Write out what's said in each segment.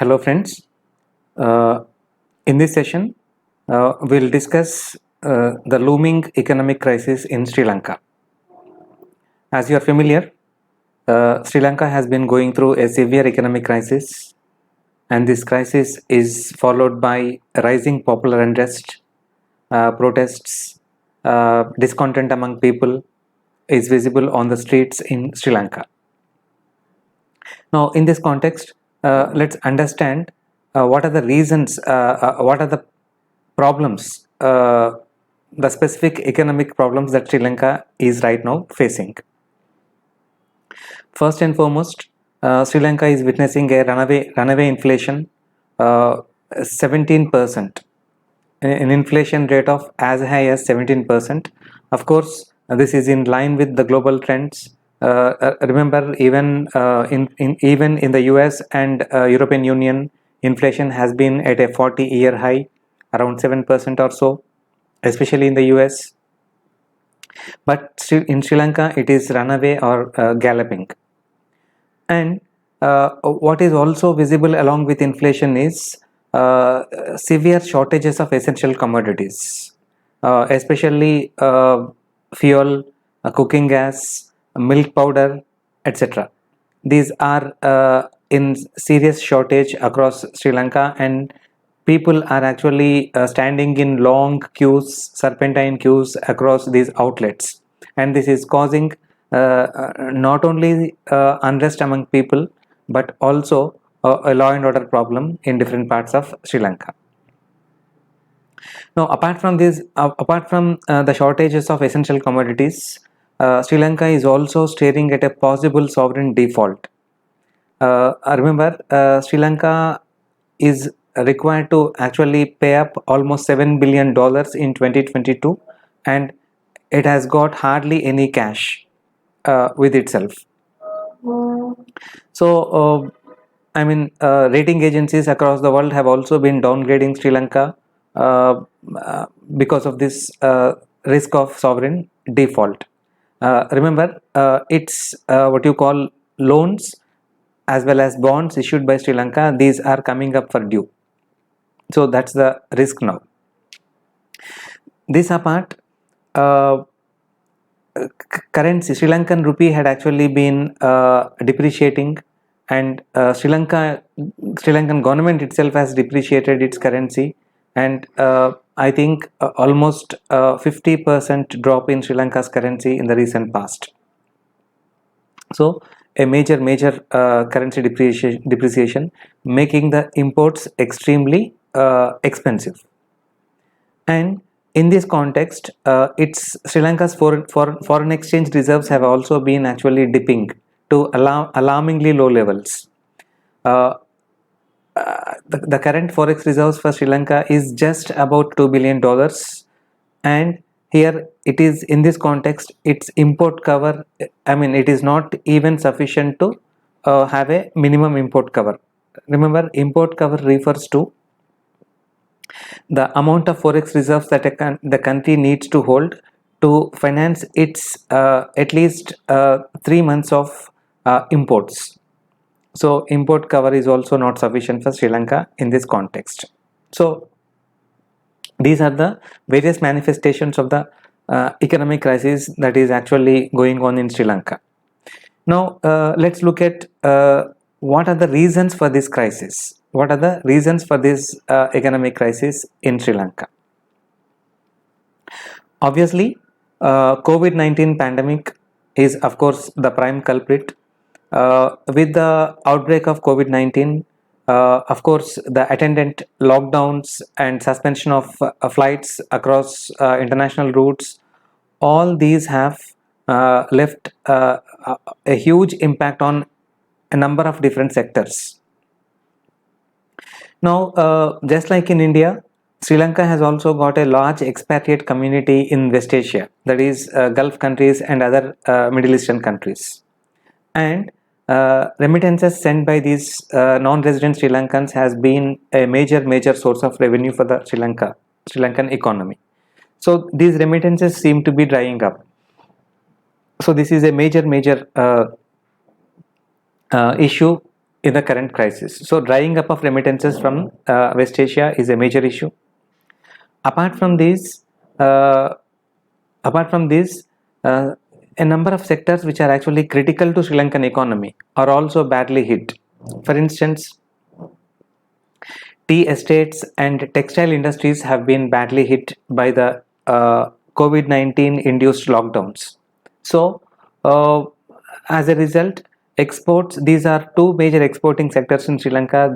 Hello friends, uh, in this session we'll discuss the looming economic crisis in Sri Lanka. As you are familiar, Sri Lanka has been going through a severe economic crisis, and this crisis is followed by rising popular unrest, protests, discontent among people is visible on the streets in Sri Lanka. Now, in this context, let's understand what are the reasons, what are the problems, the specific economic problems that Sri Lanka is right now facing. First and foremost, Sri Lanka is witnessing a runaway inflation, 17%, an inflation rate of as high as 17%. Of course, this is in line with the global trends. Remember, even in the US and European Union, inflation has been at a 40-year high, around 7% or so, especially in the US. But still in Sri Lanka, it is runaway or galloping. And what is also visible along with inflation is severe shortages of essential commodities, especially fuel, cooking gas, milk powder, etc. These are in serious shortage across Sri Lanka, and people are actually standing in long queues, serpentine queues across these outlets, and this is causing not only unrest among people but also a law and order problem in different parts of Sri Lanka. Now, apart from the shortages of essential commodities, Sri Lanka is also staring at a possible sovereign default. Remember, Sri Lanka is required to actually pay up almost $7 billion in 2022, and it has got hardly any cash with itself. So, rating agencies across the world have also been downgrading Sri Lanka uh, because of this risk of sovereign default. Remember, it's what you call loans as well as bonds issued by Sri Lanka. These are coming up for due. So that's the risk now. This apart, currency Sri Lankan rupee had actually been depreciating, and Sri Lankan government itself has depreciated its currency, and I think almost 50% drop in Sri Lanka's currency in the recent past. So a major currency depreciation, making the imports extremely expensive. And in this context, it's Sri Lanka's foreign exchange reserves have also been actually dipping to alarmingly low levels. Uh, the current forex reserves for Sri Lanka is just about $2 billion, and here it is in this context, its import cover, I mean, it is not even sufficient to have a minimum import cover. Remember, import cover refers to the amount of forex reserves that the country needs to hold to finance its at least 3 months of imports. So import cover is also not sufficient for Sri Lanka in this context. So these are the various manifestations of the economic crisis that is actually going on in Sri Lanka. Now let's look at what are the reasons for this crisis. What are the reasons for this economic crisis in Sri Lanka? Obviously, COVID-19 pandemic is of course the prime culprit. With the outbreak of COVID-19, of course, the attendant lockdowns and suspension of flights across international routes, all these have left a huge impact on a number of different sectors. Now, just like in India, Sri Lanka has also got a large expatriate community in West Asia, that is Gulf countries and other Middle Eastern countries. And remittances sent by these non-resident Sri Lankans has been a major source of revenue for the Sri Lankan economy. So these remittances seem to be drying up. So this is a major issue in the current crisis. So drying up of remittances from West Asia is a major issue. Apart from these, uh, apart from this, a number of sectors which are actually critical to Sri Lankan economy are also badly hit. For instance, tea estates and textile industries have been badly hit by the COVID-19 induced lockdowns. So, as a result, exports, these are two major exporting sectors in Sri Lanka.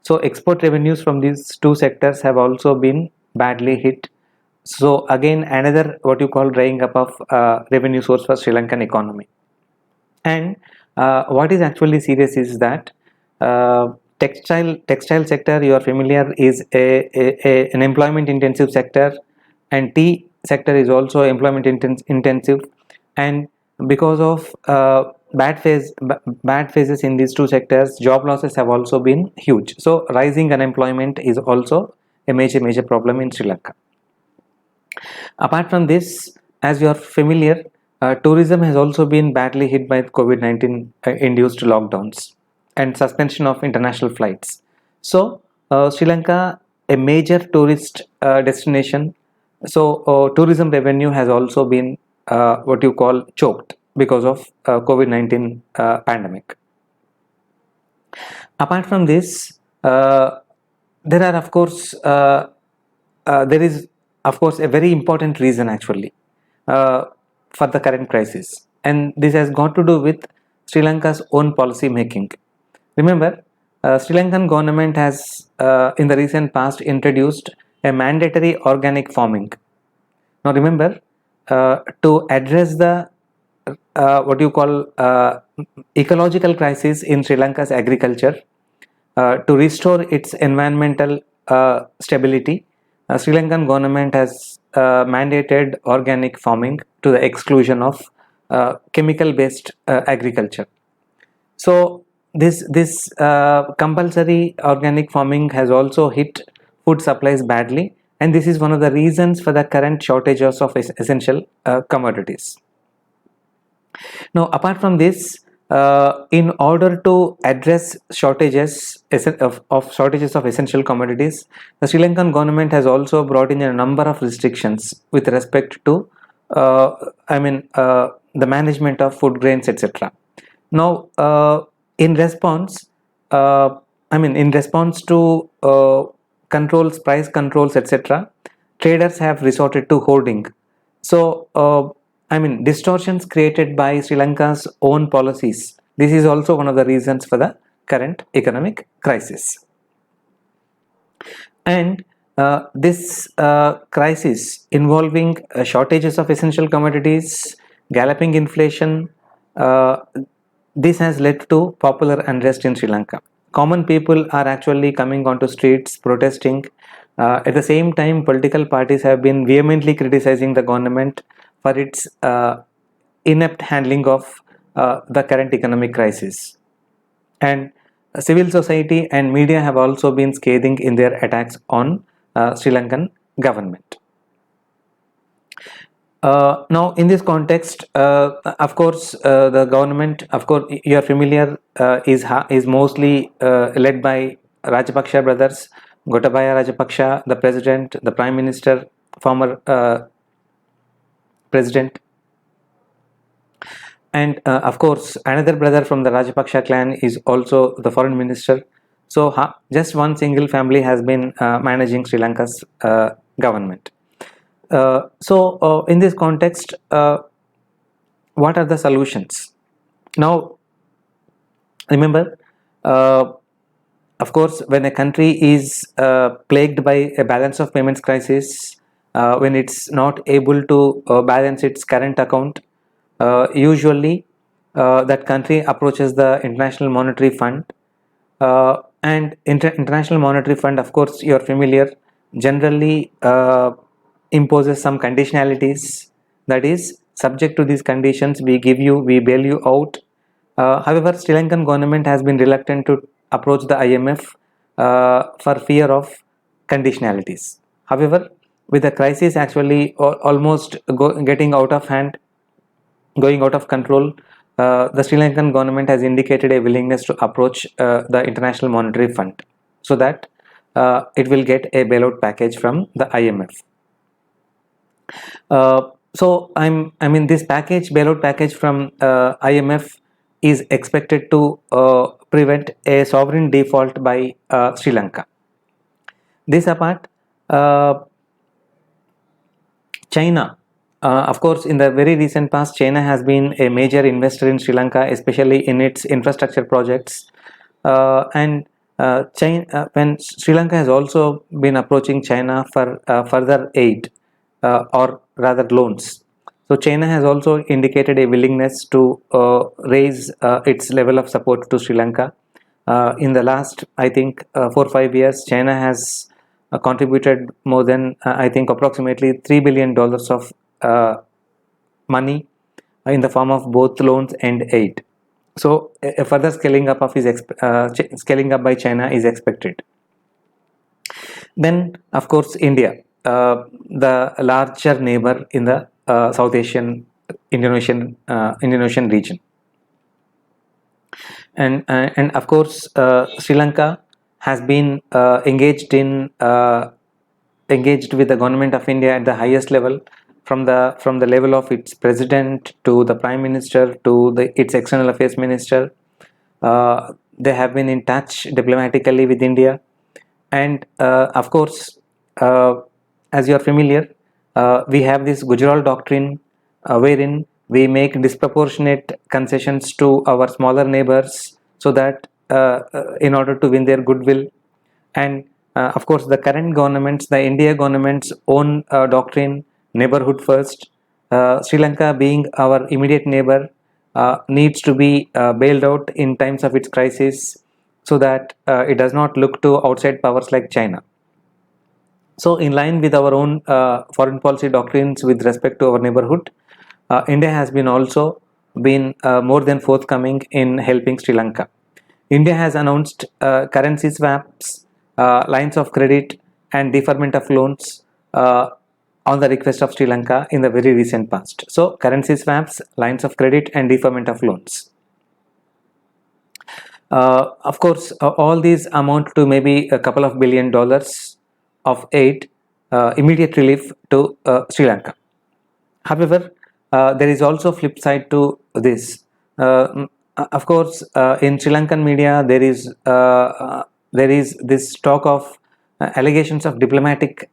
So export revenues from these two sectors have also been badly hit. So again, another what you call drying up of revenue source for Sri Lankan economy. And what is actually serious is that textile sector, you are familiar, is an employment intensive sector, and tea sector is also employment intensive. And because of bad phases in these two sectors, job losses have also been huge. So rising unemployment is also a major problem in Sri Lanka. Apart from this, as you are familiar, tourism has also been badly hit by COVID-19 induced lockdowns and suspension of international flights. So, Sri Lanka, a major tourist destination, so tourism revenue has also been what you call choked because of COVID-19 pandemic. Apart from this, there are of course there is of course a very important reason actually uh, for the current crisis, and this has got to do with Sri Lanka's own policy making. Remember, Sri Lankan government has in the recent past introduced a mandatory organic farming. Now remember, to address the what you call ecological crisis in Sri Lanka's agriculture, to restore its environmental stability, Sri Lankan government has mandated organic farming to the exclusion of chemical-based agriculture. So this compulsory organic farming has also hit food supplies badly, and this is one of the reasons for the current shortages of essential commodities. Now, apart from this, in order to address shortages of essential commodities, the Sri Lankan government has also brought in a number of restrictions with respect to, the management of food grains, etc. Now, in response, in response to controls, price controls, etc., traders have resorted to hoarding. So, distortions created by Sri Lanka's own policies. This is also one of the reasons for the current economic crisis. And this crisis involving shortages of essential commodities, galloping inflation, uh, this has led to popular unrest in Sri Lanka. Common people are actually coming onto streets protesting. At the same time, political parties have been vehemently criticizing the government for its inept handling of the current economic crisis. And civil society and media have also been scathing in their attacks on Sri Lankan government. Now, in this context, of course, the government, of course, you are familiar, is mostly led by Rajapaksa brothers, Gotabaya Rajapaksa, the president, the prime minister, former president, and of course, another brother from the Rajapaksa clan is also the foreign minister. So, just one single family has been managing Sri Lanka's government. In this context, what are the solutions? Now, remember, of course, when a country is plagued by a balance of payments crisis, when it's not able to balance its current account, usually that country approaches the International Monetary Fund. And International Monetary Fund, of course, you're familiar, generally imposes some conditionalities. That is, subject to these conditions, we bail you out. However, Sri Lankan government has been reluctant to approach the IMF for fear of conditionalities. However, with the crisis actually almost getting out of hand, going out of control, the Sri Lankan government has indicated a willingness to approach the International Monetary Fund so that it will get a bailout package from the IMF. So I mean this bailout package from IMF is expected to prevent a sovereign default by Sri Lanka. This apart, China, of course, in the very recent past, China has been a major investor in Sri Lanka, especially in its infrastructure projects. And when Sri Lanka has also been approaching China for further aid or rather loans. So China has also indicated a willingness to raise its level of support to Sri Lanka. In the last, I think, 4 or 5 years, China has contributed more than, I think, approximately $3 billion of money in the form of both loans and aid. So a further scaling up scaling up by China is expected. Then, of course, India, the larger neighbor in the South Asian Indian Ocean region, and of course, Sri Lanka has been engaged with the government of India at the highest level, from the level of its president to the prime minister to its external affairs minister. They have been in touch diplomatically with India, and of course, as you are familiar, we have this Gujarat doctrine, wherein we make disproportionate concessions to our smaller neighbors so that in order to win their goodwill. And of course, the current government's, the India government's own doctrine, neighborhood first. Sri Lanka, being our immediate neighbor, needs to be bailed out in times of its crisis so that it does not look to outside powers like China. So, in line with our own foreign policy doctrines with respect to our neighborhood, India has been also been more than forthcoming in helping Sri Lanka. India has announced currency swaps, lines of credit, and deferment of loans on the request of Sri Lanka in the very recent past. So, currency swaps, lines of credit, and deferment of loans. Of course, all these amount to maybe a couple of $1 billion of aid, immediate relief to Sri Lanka. However, there is also flip side to this. Of course, in Sri Lankan media, there is this talk of allegations of diplomatic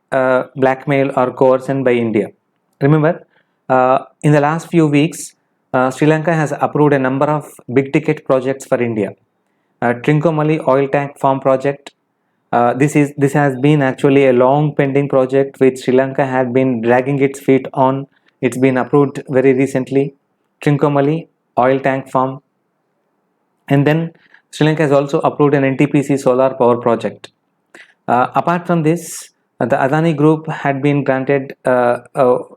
blackmail or coercion by India. Remember, in the last few weeks, Sri Lanka has approved a number of big ticket projects for India. Trincomalee oil tank farm project. This has been actually a long pending project which Sri Lanka had been dragging its feet on. It's been approved very recently. Trincomalee oil tank farm. And then Sri Lanka has also approved an NTPC solar power project. Apart from this, the Adani Group had been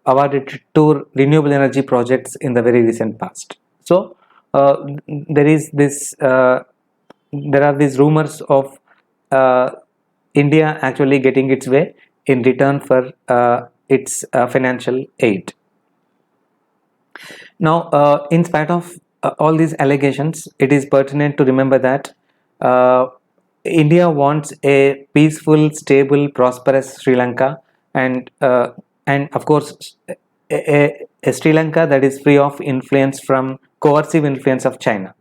awarded 2 renewable energy projects in the very recent past. So there are these rumors of India actually getting its way in return for its financial aid. Now, in spite of all these allegations, it is pertinent to remember that India wants a peaceful, stable, prosperous Sri Lanka, and of course a Sri Lanka that is free of influence from coercive influence of China.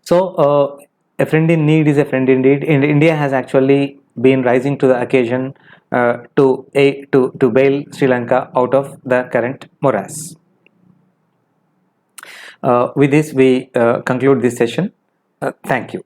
So a friend in need is a friend indeed, and India has actually been rising to the occasion to bail Sri Lanka out of the current morass. With this, we conclude this session. Thank you.